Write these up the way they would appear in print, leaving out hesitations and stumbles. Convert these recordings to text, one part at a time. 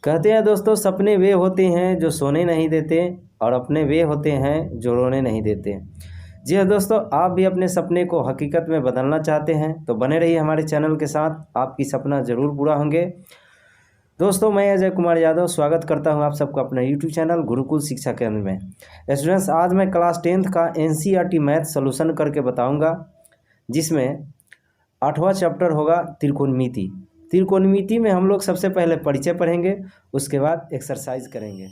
कहते हैं दोस्तों, सपने वे होते हैं जो सोने नहीं देते और अपने वे होते हैं जो रोने नहीं देते। जी हाँ दोस्तों, आप भी अपने सपने को हकीकत में बदलना चाहते हैं तो बने रहिए हमारे चैनल के साथ, आपकी सपना ज़रूर पूरा होंगे। दोस्तों, मैं अजय कुमार यादव स्वागत करता हूं आप सबको अपने यूट्यूब चैनल गुरुकुल शिक्षा केंद्र में। स्टूडेंट्स, आज मैं क्लास 10th का NCERT मैथ सोल्यूशन करके बताऊंगा, जिसमें 8वां चैप्टर होगा त्रिकोणमिति। त्रिकोणमिति में हम लोग सबसे पहले परिचय पढ़ेंगे, उसके बाद एक्सरसाइज करेंगे।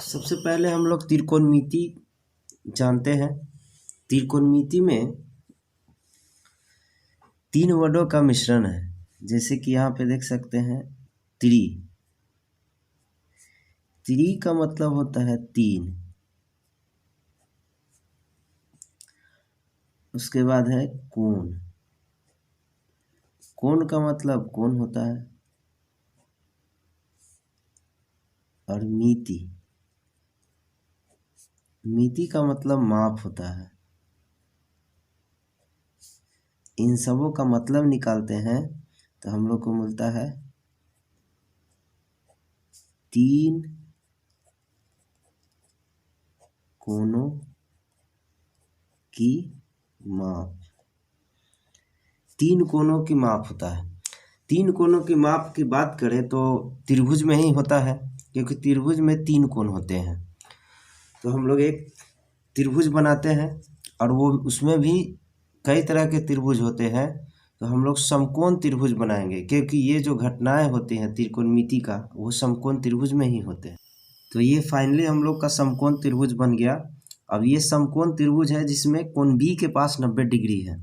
सबसे पहले हम लोग त्रिकोणमिति जानते हैं। त्रिकोणमिति में 3 वर्डों का मिश्रण है, जैसे कि यहाँ पे देख सकते हैं त्रि। त्रि का मतलब होता है 3। उसके बाद है कोण। कोण का मतलब कोण होता है। और मिति, मिति का मतलब माप होता है। इन सबों का मतलब निकालते हैं तो हम लोग को मिलता है 3 कोणों की माप। 3 कोणों की माप होता है। 3 कोणों की माप की बात करें तो त्रिभुज में ही होता है, क्योंकि त्रिभुज में 3 कोण होते हैं। तो हम लोग एक त्रिभुज बनाते हैं और वो उसमें भी कई तरह के त्रिभुज होते हैं, तो हम लोग समकोण त्रिभुज बनाएंगे, क्योंकि ये जो घटनाएं होती हैं त्रिकोणमिति का, वो समकोण त्रिभुज में ही होते हैं। तो ये फाइनली हम लोग का समकोण त्रिभुज बन गया। अब ये समकोण त्रिभुज है जिसमें कोण बी के पास 90 डिग्री है।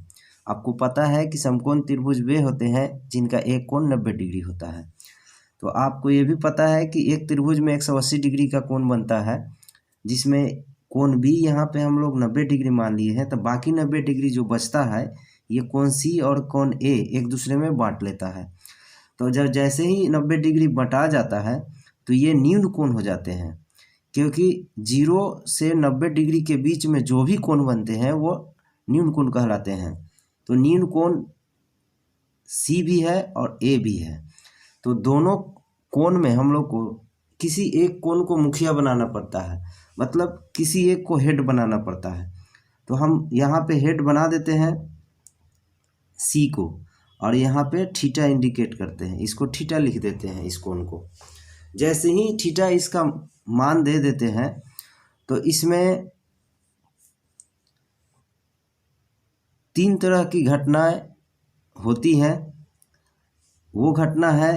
आपको पता है कि समकोण त्रिभुज वे होते हैं जिनका एक कोण 90 डिग्री होता है। तो आपको ये भी पता है कि एक त्रिभुज में 180 डिग्री का कोण बनता है, जिसमें कोण बी यहाँ पे हम लोग 90 डिग्री मान लिए हैं, तो बाकी 90 डिग्री जो बचता है ये कोण सी और कोण ए एक दूसरे में बांट लेता है। तो जब जैसे ही 90 डिग्री बटा जाता है तो ये न्यून कोण हो जाते हैं, क्योंकि 0 से 90 डिग्री के बीच में जो भी कोण बनते हैं वो न्यून कोण कहलाते हैं। तो न्यून कोण सी भी है और ए भी है। तो दोनों कोण में हम लोग को किसी एक कोण को मुखिया बनाना पड़ता है, मतलब किसी एक को हेड बनाना पड़ता है। तो हम यहाँ पे हेड बना देते हैं सी को, और यहाँ पे थीटा इंडिकेट करते हैं, इसको थीटा लिख देते हैं इस कोण को। जैसे ही थीटा इसका मान दे देते हैं तो इसमें 3 तरह की घटनाएं होती हैं। वो घटना है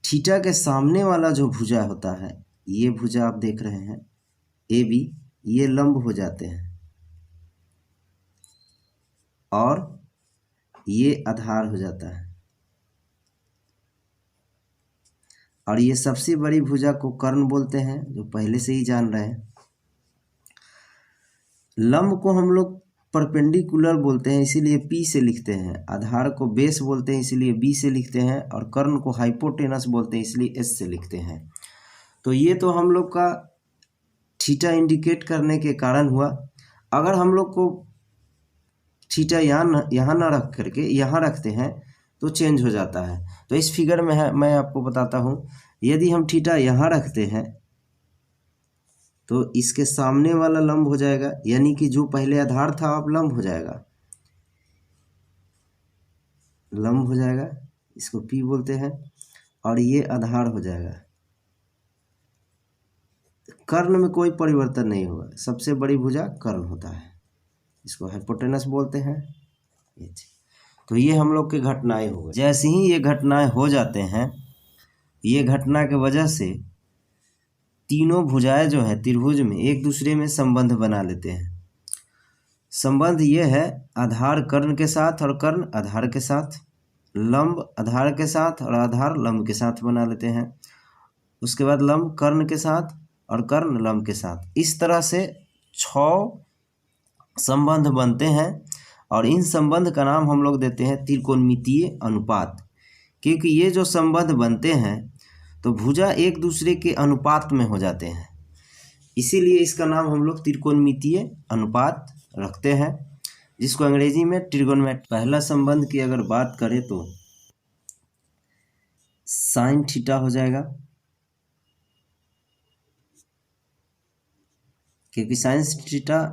थीटा के सामने वाला जो भुजा होता है, ये भुजा आप देख रहे हैं ए बी, ये लंब हो जाते हैं और ये आधार हो जाता है। और ये सबसे बड़ी भुजा को कर्ण बोलते हैं, जो पहले से ही जान रहे हैं। लंब को हम लोग परपेंडिकुलर बोलते हैं, इसीलिए P से लिखते हैं। आधार को बेस बोलते हैं, इसीलिए B से लिखते हैं। और कर्ण को हाइपोटेनस बोलते हैं, इसलिए S से लिखते हैं। तो ये तो हम लोग का थीटा इंडिकेट करने के कारण हुआ। अगर हम लोग को थीटा यहाँ ना रख करके यहाँ रखते हैं तो चेंज हो जाता है। तो इस फिगर में है, मैं आपको बताता हूँ। यदि हम थीटा यहाँ रखते हैं तो इसके सामने वाला लंब हो जाएगा, यानी कि जो पहले आधार था अब लंब हो जाएगा, लंब हो जाएगा, इसको P बोलते हैं। और ये आधार हो जाएगा। कर्ण में कोई परिवर्तन नहीं होगा, सबसे बड़ी भुजा कर्ण होता है, इसको हाइपोटेनस बोलते हैं। तो ये हम लोग की घटनाएं हो गई। जैसे ही ये घटनाएं हो जाते हैं, ये घटना के वजह से तीनों भुजाएं जो है त्रिभुज में एक दूसरे में संबंध बना लेते हैं। संबंध ये है आधार कर्ण के साथ और कर्ण आधार के साथ, लंब आधार के साथ और आधार लंब के साथ बना लेते हैं। उसके बाद लंब कर्ण के साथ और कर्ण लंब के साथ। इस तरह से 6 संबंध बनते हैं, और इन संबंध का नाम हम लोग देते हैं त्रिकोणमितीय अनुपात। क्योंकि ये जो संबंध बनते हैं तो भुजा एक दूसरे के अनुपात में हो जाते हैं, इसीलिए इसका नाम हम लोग त्रिकोणमितीय अनुपात रखते हैं, जिसको अंग्रेजी में ट्रिगोनोमेट्री। पहला संबंध की अगर बात करें तो साइन थीटा हो जाएगा, क्योंकि साइंस थीटा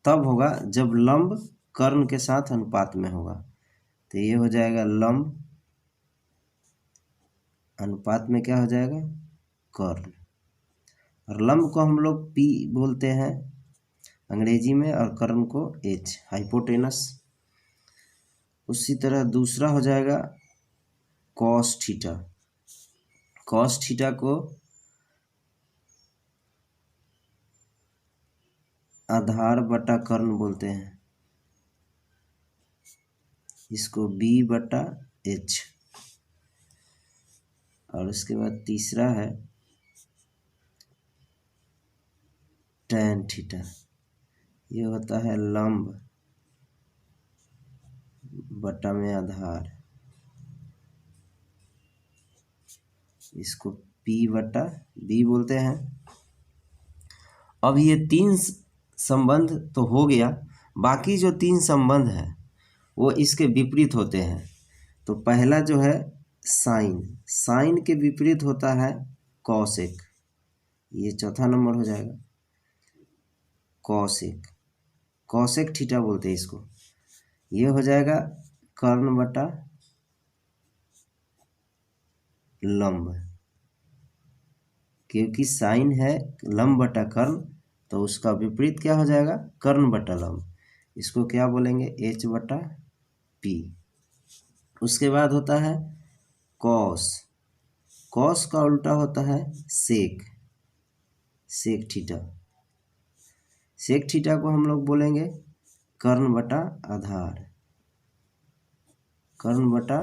तब होगा जब लंब कर्ण के साथ अनुपात में होगा। तो ये हो जाएगा लंब अनुपात में क्या हो जाएगा, कर्ण। और लंब को हम लोग पी बोलते हैं अंग्रेजी में और कर्ण को एच, हाइपोटेनस। उसी तरह दूसरा हो जाएगा कॉस थीटा। कॉस थीटा को आधार बटा कर्ण बोलते हैं, इसको बी बटा एच। और उसके बाद तीसरा है टैन थीटा, ये होता है लंब बटा में आधार, इसको पी बटा बी बोलते हैं। अब ये तीन संबंध तो हो गया, बाकी जो तीन संबंध है वो इसके विपरीत होते हैं। तो पहला जो है साइन, साइन के विपरीत होता है कॉसेक, ये चौथा नंबर हो जाएगा कॉसेक, कॉसेक थीटा बोलते हैं इसको। ये हो जाएगा कर्ण बटा लंब, क्योंकि साइन है लंब बटा कर्ण, तो उसका विपरीत क्या हो जाएगा, कर्ण बटा लंब। इसको क्या बोलेंगे, एच बटा पी। उसके बाद होता है कॉस, कॉस का उल्टा होता है सेक, सेक थीटा। सेक थीटा को हम लोग बोलेंगे कर्ण बटा आधार, कर्ण बटा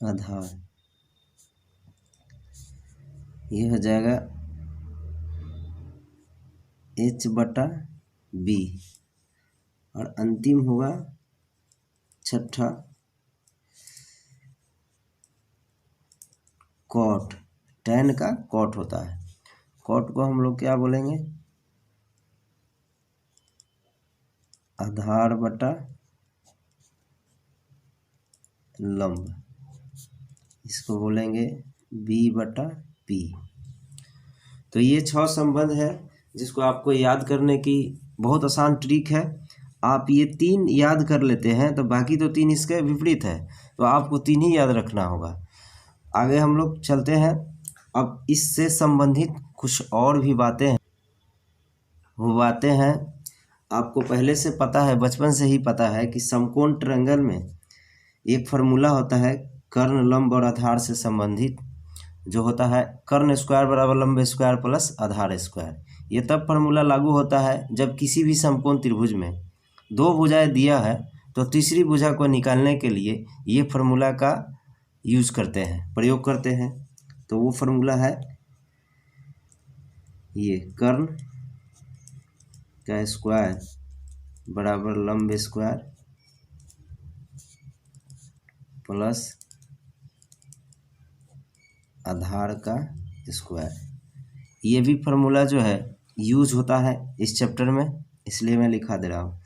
आधार, ये हो जाएगा एच बटा बी। और अंतिम होगा छठा कॉट, टैन का कॉट होता है। कॉट को हम लोग क्या बोलेंगे, आधार बटा लंब, इसको बोलेंगे बी बटा पी। तो ये 6 संबंध है जिसको आपको याद करने की बहुत आसान ट्रिक है। आप ये 3 याद कर लेते हैं तो बाकी तो 3 इसके विपरीत है, तो आपको 3 ही याद रखना होगा। आगे हम लोग चलते हैं। अब इससे संबंधित कुछ और भी बातें हैं, वो बातें हैं आपको पहले से पता है, बचपन से ही पता है कि समकोण ट्रायंगल में एक फार्मूला होता है कर्ण लंब और आधार से संबंधित, जो होता है कर्ण स्क्वायर बराबर लंब स्क्वायर प्लस आधार स्क्वायर। ये तब फार्मूला लागू होता है जब किसी भी समकोण त्रिभुज में 2 भुजाएं दिया है तो तीसरी भुजा को निकालने के लिए ये फार्मूला का यूज करते हैं, प्रयोग करते हैं। तो वो फार्मूला है ये कर्ण का स्क्वायर बराबर लंब स्क्वायर प्लस आधार का स्क्वायर। ये भी फार्मूला जो है यूज होता है इस चैप्टर में, इसलिए मैं लिखा दे रहा हूँ।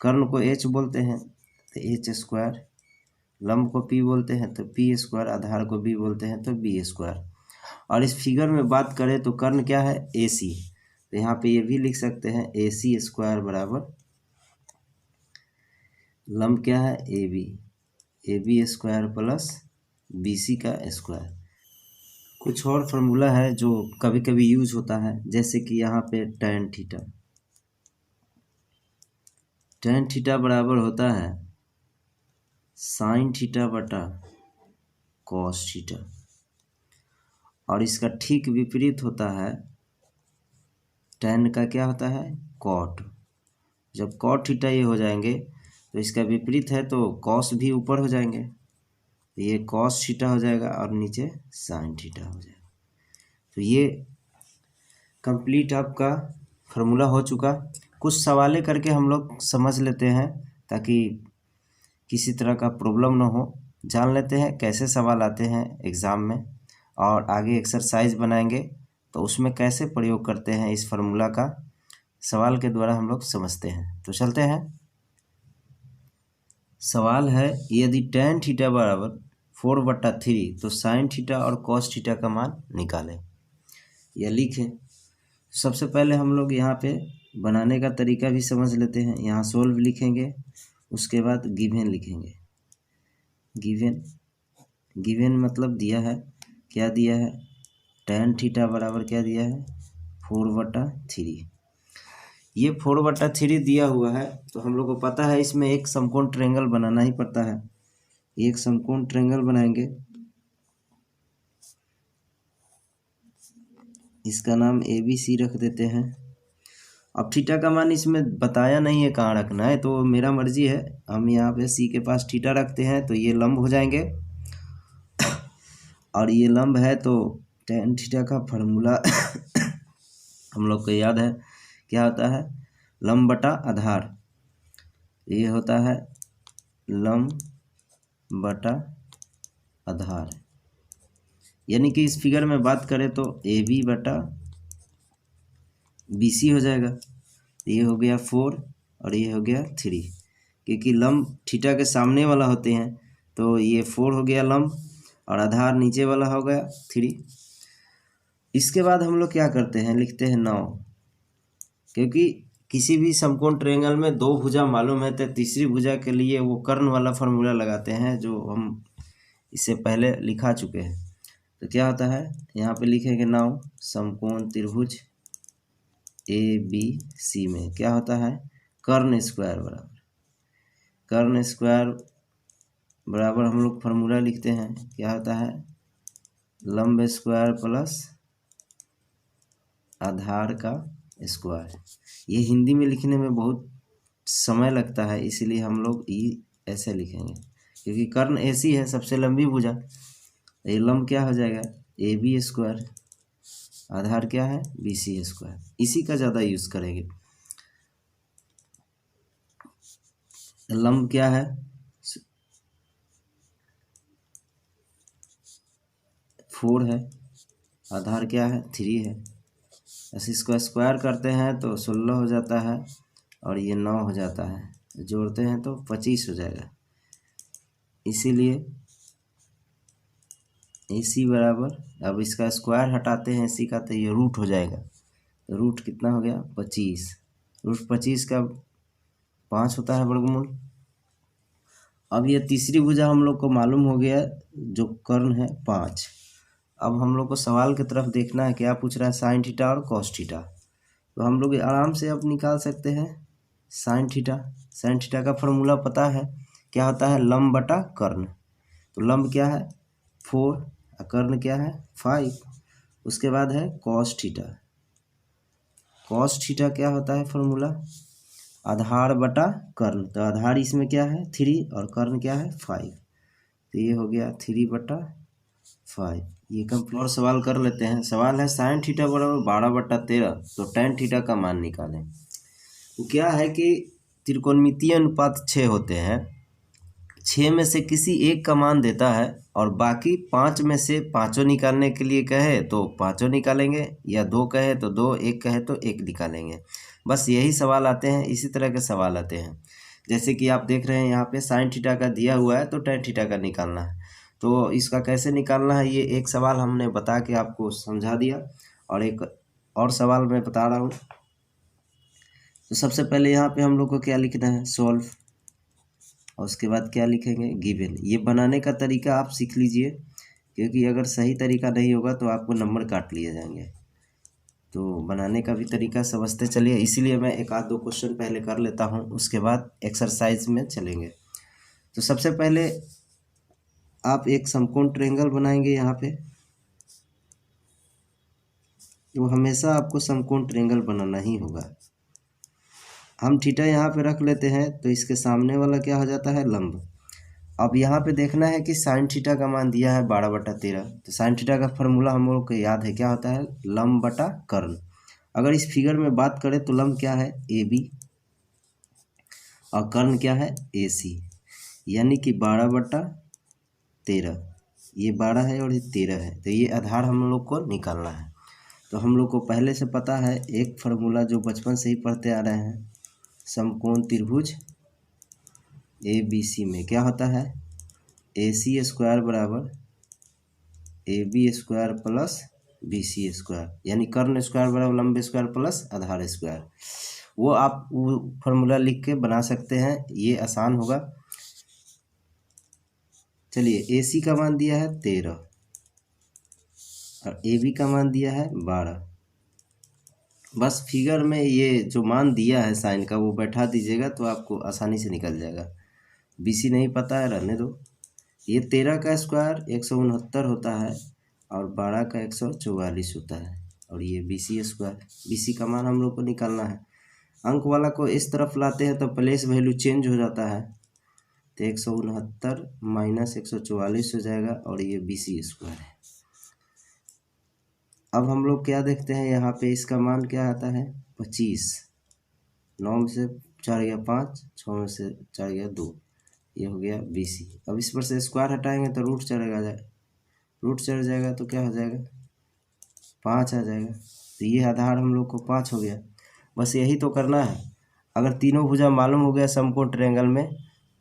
कर्ण को एच बोलते हैं तो एच स्क्वायर, लंब को पी बोलते हैं तो पी स्क्वायर, आधार को बी बोलते हैं तो बी स्क्वायर। और इस फिगर में बात करें तो कर्ण क्या है, ए सी, तो यहाँ पे ये भी लिख सकते हैं ए सी स्क्वायर बराबर लंब क्या है, A B square plus B C का स्क्वायर। कुछ और फार्मूला है जो कभी कभी यूज होता है, जैसे कि यहाँ पे टैन थीटा, टैन थीटा बराबर होता है साइन थीटा बटा कॉस थीटा। और इसका ठीक विपरीत होता है टैन का क्या होता है, कॉट। जब कॉट थीटा ये हो जाएंगे तो इसका विपरीत है तो कॉस भी ऊपर हो जाएंगे, तो ये कॉस थीटा हो जाएगा और नीचे साइन थीटा हो जाएगा। तो ये कंप्लीट आपका फार्मूला हो चुका। कुछ सवालें करके हम लोग समझ लेते हैं ताकि किसी तरह का प्रॉब्लम ना हो, जान लेते हैं कैसे सवाल आते हैं एग्ज़ाम में, और आगे एक्सरसाइज बनाएंगे तो उसमें कैसे प्रयोग करते हैं इस फार्मूला का, सवाल के द्वारा हम लोग समझते हैं। तो चलते हैं। सवाल है, यदि टैन थीटा बराबर 4/3, तो साइन थीटा और कॉस थीटा का मान निकालें या लिखें। सबसे पहले हम लोग यहाँ पे बनाने का तरीका भी समझ लेते हैं। यहाँ सोल्व लिखेंगे, उसके बाद गिवन लिखेंगे। गिवन मतलब दिया है, क्या दिया है, tan थीटा बराबर क्या दिया है, 4/3। ये 4/3 दिया हुआ है, तो हम लोग को पता है इसमें एक समकोण ट्रायंगल बनाना ही पड़ता है। एक समकोण ट्रायंगल बनाएंगे, इसका नाम ABC रख देते हैं। अब थीटा का मान इसमें बताया नहीं है कहाँ रखना है, तो मेरा मर्जी है। हम यहाँ पे C के पास थीटा रखते हैं, तो ये लंब हो जाएंगे और ये लंब है, तो tan थीटा का फार्मूला हम लोग को याद है, क्या होता है, लंब बटा आधार। ये होता है लंब बटा आधार, यानी कि इस फिगर में बात करें तो AB बटा BC हो जाएगा। ये हो गया 4 और ये हो गया 3, क्योंकि लंब थीटा के सामने वाला होते हैं, तो ये 4 हो गया लंब और आधार नीचे वाला हो गया 3। इसके बाद हम लोग क्या करते हैं, लिखते हैं 9, क्योंकि किसी भी समकोण ट्रायंगल में दो भुजा मालूम है, तो तीसरी भुजा के लिए वो कर्ण वाला फार्मूला लगाते हैं, जो हम इससे पहले लिखा चुके हैं। तो क्या होता है, यहाँ पे लिखेंगे 9 समकोण त्रिभुज ABC में क्या होता है, कर्ण स्क्वायर बराबर हम लोग फार्मूला लिखते हैं, क्या होता है, लंब स्क्वायर प्लस आधार का स्क्वायर। ये हिंदी में लिखने में बहुत समय लगता है, इसलिए हम लोग ऐसे लिखेंगे, क्योंकि कर्ण AC है, सबसे लंबी भुजा। ये लंब क्या हो जाएगा, AB स्क्वायर, आधार क्या है, BC स्क्वायर। इसी का ज़्यादा यूज़ करेंगे। लंब क्या है, 4 है, आधार क्या है, 3 है। ऐसे इसको स्क्वायर करते हैं तो 16 हो जाता है और ये 9 हो जाता है, जोड़ते हैं तो 25 हो जाएगा। इसीलिए AC बराबर, अब इसका स्क्वायर हटाते हैं AC का, तो ये रूट हो जाएगा। तो रूट कितना हो गया, 25। रूट 25 का 5 होता है वर्गमूल। अब ये तीसरी भुजा हम लोग को मालूम हो गया, जो कर्ण है 5। अब हम लोग को सवाल की तरफ देखना है, क्या पूछ रहा है, साइन थीटा और कॉस थीटा। तो हम लोग आराम से अब निकाल सकते हैं साइन थीटा का फार्मूला पता है, क्या होता है, लंब बटा कर्ण। तो लंब क्या है 4 और कर्ण क्या है 5। उसके बाद है कॉस थीटा क्या होता है फार्मूला, आधार बटा कर्ण। तो आधार इसमें क्या है 3 और कर्ण क्या है 5, तो ये हो गया 3/5। ये कंप्लीट। और सवाल कर लेते हैं। सवाल है साइन थीटा बराबर 12/13, तो tan थीटा का मान निकालें। तो क्या है कि त्रिकोणमितीय अनुपात 6 होते हैं, 6 में से किसी एक का मान देता है और बाकी 5 में से पाँचों निकालने के लिए कहे तो पाँचों निकालेंगे, या 2 कहे तो 2, 1 कहे तो 1 निकालेंगे। बस यही सवाल आते हैं, इसी तरह के सवाल आते हैं। जैसे कि आप देख रहे हैं यहाँ पे साइन थीटा का दिया हुआ है, तो tan थीटा का निकालना है। तो इसका कैसे निकालना है, ये एक सवाल हमने बता के आपको समझा दिया, और एक और सवाल मैं बता रहा हूँ। तो सबसे पहले यहाँ पे हम लोग को क्या लिखना है, सॉल्व, और उसके बाद क्या लिखेंगे, गिवन। ये बनाने का तरीका आप सीख लीजिए, क्योंकि अगर सही तरीका नहीं होगा तो आपको नंबर काट लिए जाएंगे। तो बनाने का भी तरीका समझते चलिए, इसीलिए मैं एक आध दो क्वेश्चन पहले कर लेता हूँ, उसके बाद एक्सरसाइज में चलेंगे। तो सबसे पहले आप एक समकोण ट्रायंगल बनाएंगे यहाँ पे। तो हमेशा आपको समकोण ट्रायंगल बनाना ही होगा। हम थीटा यहाँ पे रख लेते हैं, तो इसके सामने वाला क्या हो जाता है, लंब। अब यहाँ पे देखना है कि साइन थीटा का मान दिया है 12/13, तो साइन थीटा का फार्मूला हम लोग को याद है, क्या होता है, लंब बटा कर्ण। अगर इस फिगर में बात करें तो लंब क्या है, AB, और कर्ण क्या है, AC, यानी कि 12/13। ये 12 है और ये 13 है, तो ये आधार हम लोग को निकालना है। तो हम लोग को पहले से पता है एक फार्मूला जो बचपन से ही पढ़ते आ रहे हैं, समकोण त्रिभुज ABC में क्या होता है, AC स्क्वायर बराबर AB square plus BC square, यानी कर्ण स्क्वायर बराबर लंब स्क्वायर प्लस आधार स्क्वायर। वो आप वो फॉर्मूला लिख के बना सकते हैं, ये आसान होगा। चलिए AC का मान दिया है 13 और AB का मान दिया है 12। बस फिगर में ये जो मान दिया है साइन का वो बैठा दीजिएगा तो आपको आसानी से निकल जाएगा। BC नहीं पता है, रहने दो। ये 13 का स्क्वायर 169 होता है और 12 का 144 होता है, और ये BC स्क्वायर। BC का मान हम लोग को निकालना है। अंक वाला को इस तरफ लाते हैं तो प्लेस वैल्यू चेंज हो जाता है, तो 169 माइनस 144 हो जाएगा और ये BC स्क्वायर है। अब हम लोग क्या देखते हैं यहाँ पे, इसका मान क्या आता है 25। 9 में से 4 गया 5, 6 में से 4 गया 2, ये हो गया BC। अब इस पर से स्क्वायर हटाएंगे तो रूट चढ़ जाएगा तो क्या हो जाएगा 5 आ जाएगा। तो ये आधार हम लोग को 5 हो गया। बस यही तो करना है। अगर तीनों भुजा मालूम हो गया समकोण ट्रायंगल में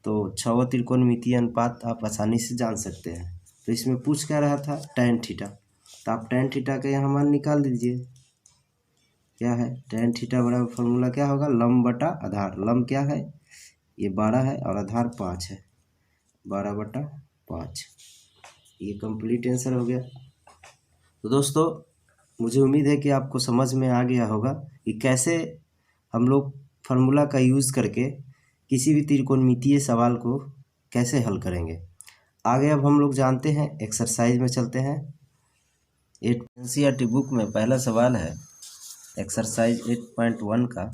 तो 6 त्रिकोणमितीय अनुपात आप आसानी से जान सकते हैं। तो इसमें पूछ क्या रहा था tan थीटा, तो आप tan थीटा का यहाँ मान निकाल दीजिए। क्या है tan थीटा बराबर फॉर्मूला क्या होगा, लंब बटा आधार। लंब क्या है, ये 12 है और आधार 5 है, 12/5। ये कंप्लीट आंसर हो गया। तो दोस्तों मुझे उम्मीद है कि आपको समझ में आ गया होगा कि कैसे हम लोग फार्मूला का यूज़ करके किसी भी त्रिकोणमितीय सवाल को कैसे हल करेंगे। आगे अब हम लोग जानते हैं, एक्सरसाइज में चलते हैं। NCERT बुक में पहला सवाल है एक्सरसाइज 8.1 का,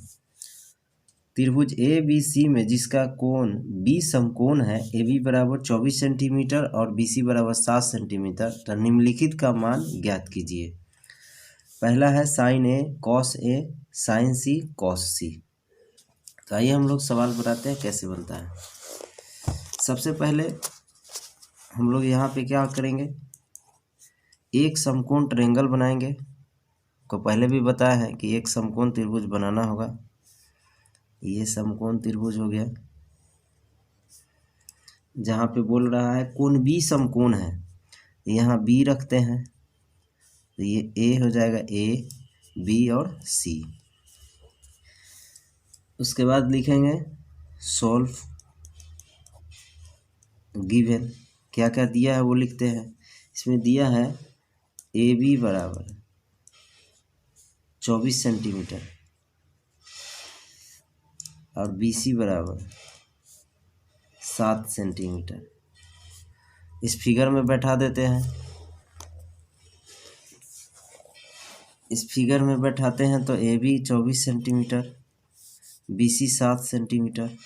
त्रिभुज ABC में जिसका कोण B समकोण है, AB बराबर 24 सेंटीमीटर और BC बराबर 7 सेंटीमीटर, तो निम्नलिखित का मान ज्ञात कीजिए। पहला है sine A cos A sine C cos C। तो आइए हम लोग सवाल बनाते हैं कैसे बनता है। सबसे पहले हम लोग यहाँ पे क्या करेंगे, एक समकोण ट्रायंगल बनाएंगे। को पहले भी बताया है कि एक समकोण त्रिभुज बनाना होगा। ये समकोण त्रिभुज हो गया, जहाँ पे बोल रहा है कोण B समकोण है, यहाँ B रखते हैं तो ये A हो जाएगा, A B और C। उसके बाद लिखेंगे सॉल्व गिवन, क्या क्या दिया है वो लिखते हैं। इसमें दिया है AB बराबर 24 सेंटीमीटर और BC बराबर 7 सेंटीमीटर। इस फिगर में बैठा देते हैं। इस फिगर में बैठाते हैं तो AB 24 सेंटीमीटर, BC 7 सेंटीमीटर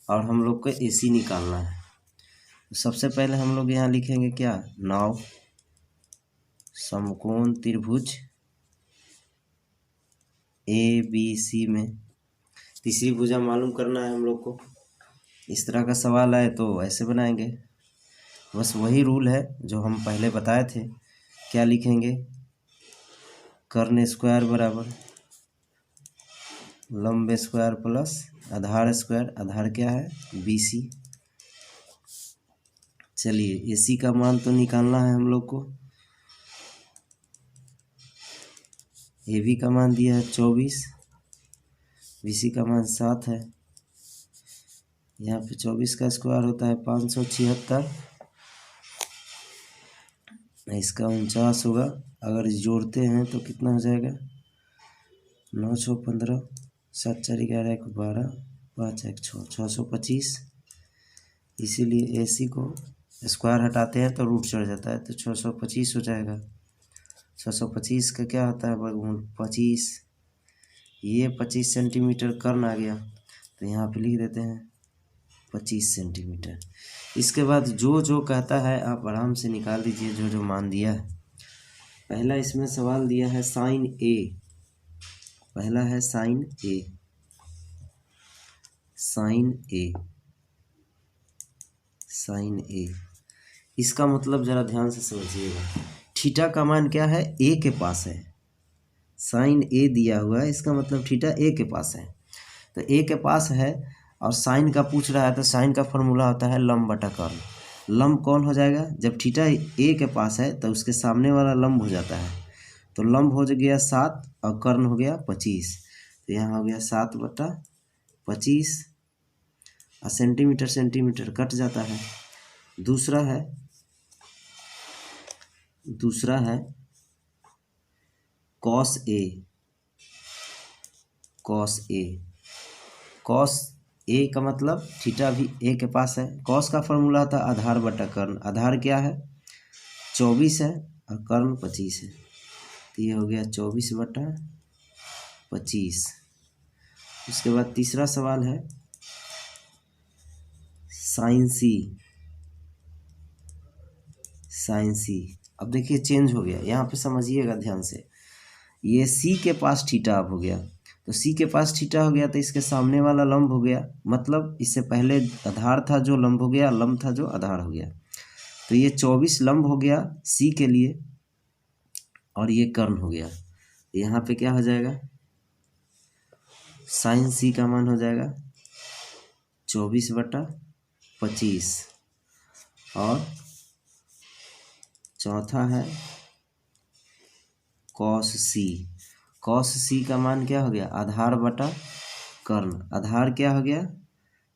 और हम लोग को AC निकालना है। सबसे पहले हम लोग यहाँ लिखेंगे क्या, नाव समकोण त्रिभुज ABC में तीसरी भुजा मालूम करना है हम लोग को। इस तरह का सवाल आए तो ऐसे बनाएंगे, बस वही रूल है जो हम पहले बताए थे। क्या लिखेंगे, कर्ण स्क्वायर बराबर लंब स्क्वायर प्लस आधार स्क्वायर। आधार क्या है BC। चलिए AC का मान तो निकालना है हम लोग को। AB का मान दिया है 24, BC का मान 7 है। यहाँ पे 24 का स्क्वायर होता है 576, इसका 49 होगा। अगर जोड़ते हैं तो कितना हो जाएगा, 9 6 15, 7 4 11 1 12, 5 1 6, 625। इसीलिए AC को स्क्वायर हटाते हैं तो रूट चढ़ जाता है, तो 625 हो जाएगा। 625 का क्या होता है वर्गमूल 25। ये 25 सेंटीमीटर कर्ण आ गया, तो यहाँ पे लिख देते हैं 25 सेंटीमीटर। इसके बाद जो जो कहता है आप आराम से निकाल दीजिए, जो जो मान दिया है। पहला इसमें सवाल दिया है साइन A, पहला है sine A, sine A, sine A। इसका मतलब ज़रा ध्यान से समझिएगा, थीटा का मान क्या है, A के पास है। साइन A दिया हुआ है, इसका मतलब थीटा A के पास है। तो A के पास है और साइन का पूछ रहा है, तो साइन का फॉर्मूला होता है लंब बटा कर्ण। लंब कौन हो जाएगा, जब थीटा ए के पास है तो उसके सामने वाला लंब हो जाता है। तो लंब हो गया 7 और कर्ण हो गया 25। तो यहाँ हो गया 7/25 और सेंटीमीटर सेंटीमीटर कट जाता है। दूसरा है कॉस ए। कॉस ए का मतलब थीटा भी ए के पास है। कॉस का फॉर्मूला था आधार बटा कर्ण। आधार क्या है 24 है और कर्ण 25 है। तो ये हो गया 24/25। उसके बाद तीसरा सवाल है साइन सी। अब देखिए चेंज हो गया, यहाँ पे समझिएगा ध्यान से। ये सी के पास थीटा अब हो गया, तो सी के पास थीटा हो गया तो इसके सामने वाला लंब हो गया, मतलब इससे पहले आधार था जो लंब हो गया, लंब था जो आधार हो गया। तो ये 24 लंब हो गया सी के लिए और ये कर्ण हो गया। यहाँ पे क्या हो जाएगा, साइन सी का मान हो जाएगा 24/25। और चौथा है कॉस सी का मान क्या हो गया, आधार बटा कर्ण। आधार क्या हो गया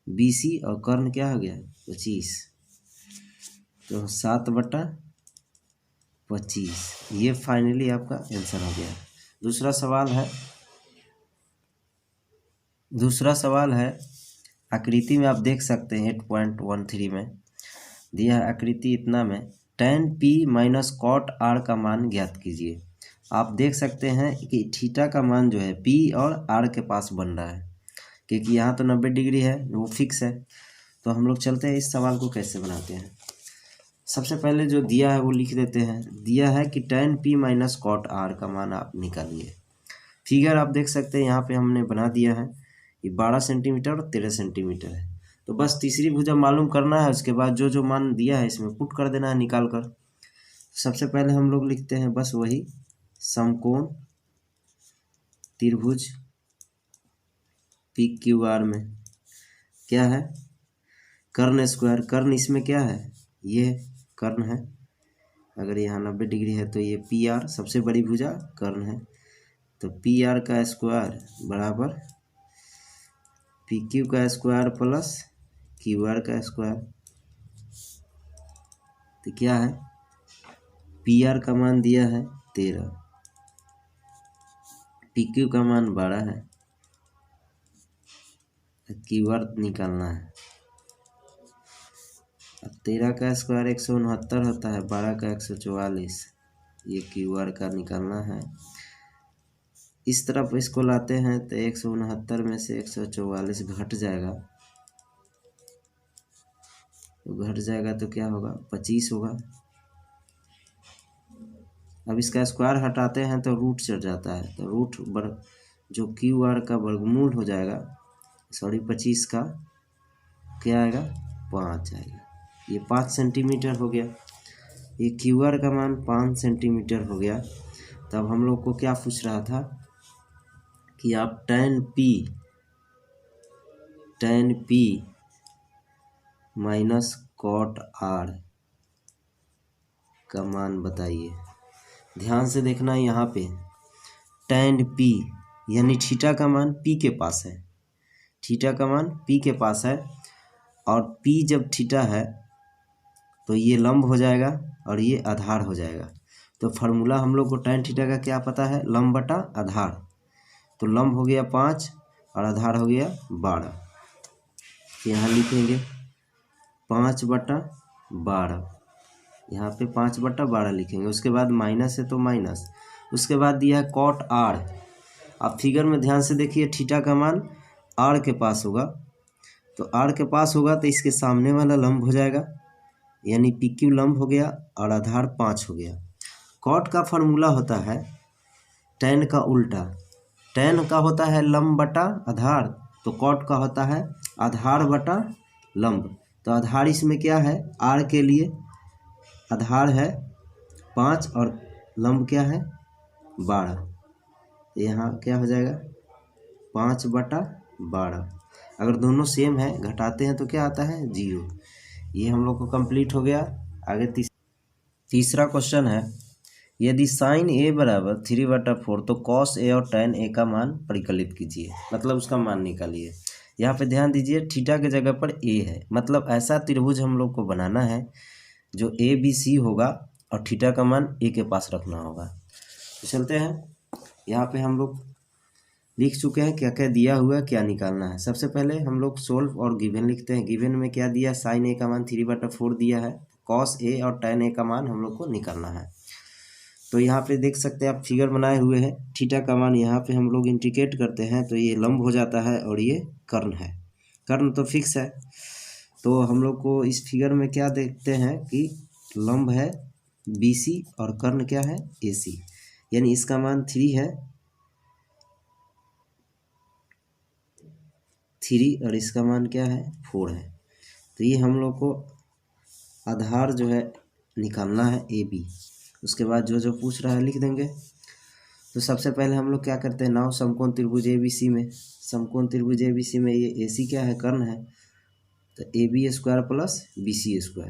20 और कर्ण क्या हो गया 25। तो 7/25 ये फाइनली आपका आंसर हो गया। दूसरा सवाल है आकृति में आप देख सकते हैं 8.13 में दिया है आकृति इतना में tan p minus cot r का मान ज्ञात कीजिए। आप देख सकते हैं कि थीटा का मान जो है p और r के पास बन रहा है, क्योंकि यहाँ तो 90 डिग्री है वो फिक्स है। तो हम लोग चलते हैं इस सवाल को कैसे बनाते हैं। सबसे पहले जो दिया है वो लिख देते हैं। दिया है कि tan p minus cot r का मान आप निकालिए। फिगर आप देख सकते हैं यहाँ पे हमने बना दिया है। ये 12 सेंटीमीटर और 13 सेंटीमीटर है। तो बस तीसरी भुजा मालूम करना है, उसके बाद जो जो मान दिया है इसमें पुट कर देना है निकाल कर। सबसे पहले हम लोग लिखते हैं बस वही समकोण त्रिभुज PQR में क्या है कर्ण स्क्वायर। कर्ण इसमें क्या है, ये कर्ण है। अगर यहाँ 90 डिग्री है तो ये PR सबसे बड़ी भुजा कर्ण है। तो PR का स्क्वायर बराबर PQ का स्क्वायर प्लस QR का स्क्वायर। तो क्या है PR का मान दिया है 13, PQ का मान 12 है, QR निकालना है। अब 13 का स्क्वायर 169 होता है, 12 का 144, ये QR का निकालना है। इस तरफ इसको लाते हैं तो 169 में से 144 घट जाएगा, तो क्या होगा 25 होगा। अब इसका स्क्वायर हटाते हैं तो रूट चढ़ जाता है, तो रूट जो QR का वर्गमूल हो जाएगा 25 का क्या आएगा 5 आएगा। ये 5 सेंटीमीटर हो गया। ये QR का मान 5 सेंटीमीटर हो गया। तब हम लोग को क्या पूछ रहा था कि आप tan P minus cot R का मान बताइए। ध्यान से देखना यहाँ पे tan P यानी थीटा का मान P के पास है, थीटा का मान P के पास है। और P जब थीटा है तो ये लंब हो जाएगा और ये आधार हो जाएगा। तो फार्मूला हम लोग को tan थीटा का क्या पता है, लंब बटा आधार। तो लंब हो गया 5 और आधार हो गया 12। यहाँ लिखेंगे 5/12, यहाँ पे 5/12 लिखेंगे। उसके बाद माइनस है तो माइनस। उसके बाद दिया है कॉट R। आप फिगर में ध्यान से देखिए, थीटा का मान R के पास होगा, तो R के पास होगा तो इसके सामने वाला लंब हो जाएगा, यानी PQ लंब हो गया और आधार 5 हो गया। कॉट का फॉर्मूला होता है tan का उल्टा। tan का होता है लंब बटा आधार, तो कॉट का होता है आधार बटा लंब। तो आधार इसमें क्या है, R के लिए आधार है 5 और लंब क्या है 12। यहाँ क्या हो जाएगा 5/12। अगर दोनों सेम है घटाते हैं तो क्या आता है 0। ये हम लोग को कंप्लीट हो गया। आगे तीसरा क्वेश्चन है, यदि साइन ए बराबर 3/4 तो कॉस ए और tan ए का मान परिकलित कीजिए, मतलब उसका मान निकालिए। यहाँ पे ध्यान दीजिए थीटा के जगह पर ए है, मतलब ऐसा त्रिभुज हम लोग को बनाना है जो ए बी सी होगा और थीटा का मान ए के पास रखना होगा। तो चलते हैं, यहाँ पे हम लोग लिख चुके हैं क्या क्या दिया हुआ है, क्या निकालना है। सबसे पहले हम लोग सोल्व और गिवन लिखते हैं। गिवन में क्या दिया, साइन ए का मान 3/4 दिया है, कॉस ए और tan ए का मान हम लोग को निकालना है। तो यहाँ पे देख सकते हैं आप फिगर बनाए हुए हैं, थीटा का मान यहाँ पे हम लोग इंडिकेट करते हैं तो ये लंब हो जाता है और ये कर्ण है। कर्ण तो फिक्स है, तो हम लोग को इस फिगर में क्या देखते हैं कि लंब है BC और कर्ण क्या है AC, यानी इसका मान 3 है, 3 और इसका मान क्या है 4 है। तो ये हम लोग को आधार जो है निकालना है AB। उसके बाद जो जो पूछ रहा है लिख देंगे। तो सबसे पहले हम लोग क्या करते हैं, नाव समकोण त्रिभुज ABC में, समकोण त्रिभुज ABC में ये AC क्या है, कर्ण है, तो AB² प्लस BC²।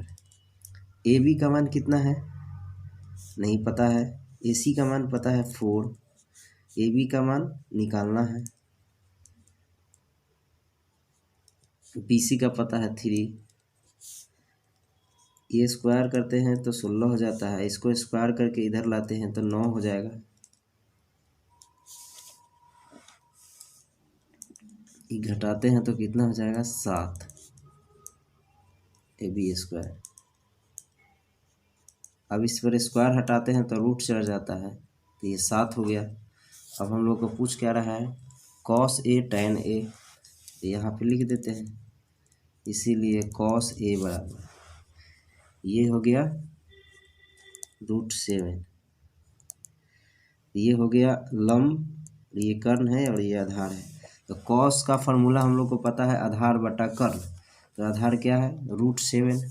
AB का मान कितना है नहीं पता है, AC का मान पता है 4, AB का मान निकालना है, BC का पता है 3, ये स्क्वायर करते हैं तो 16 हो जाता है, इसको स्क्वायर करके इधर लाते हैं तो 9 हो जाएगा, ये घटाते हैं तो कितना हो जाएगा 7 AB²। अब इस पर स्क्वायर हटाते हैं तो रूट चढ़ जाता है, तो ये 7 हो गया। अब हम लोग को पूछ क्या रहा है, कॉस ए tan ए, यहाँ पे लिख देते हैं, इसीलिए कॉस ए बराबर ये हो गया √7, ये हो गया लंब, ये कर्ण है और ये आधार है। तो कॉस का फॉर्मूला हम लोग को पता है आधार बटा कर्ण, तो आधार क्या है √7,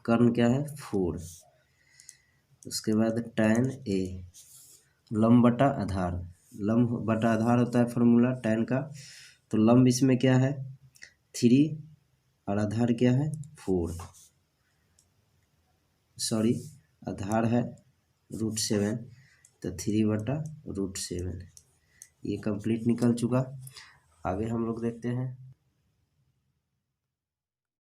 कर्ण क्या है 4। उसके बाद tan ए, लंब बटा आधार, लंब बटा आधार होता है फॉर्मूला tan का, तो लंब इसमें क्या है 3 और आधार क्या है 4, सॉरी आधार है √7, तो 3/√7, ये कंप्लीट निकल चुका। आगे हम लोग देखते हैं।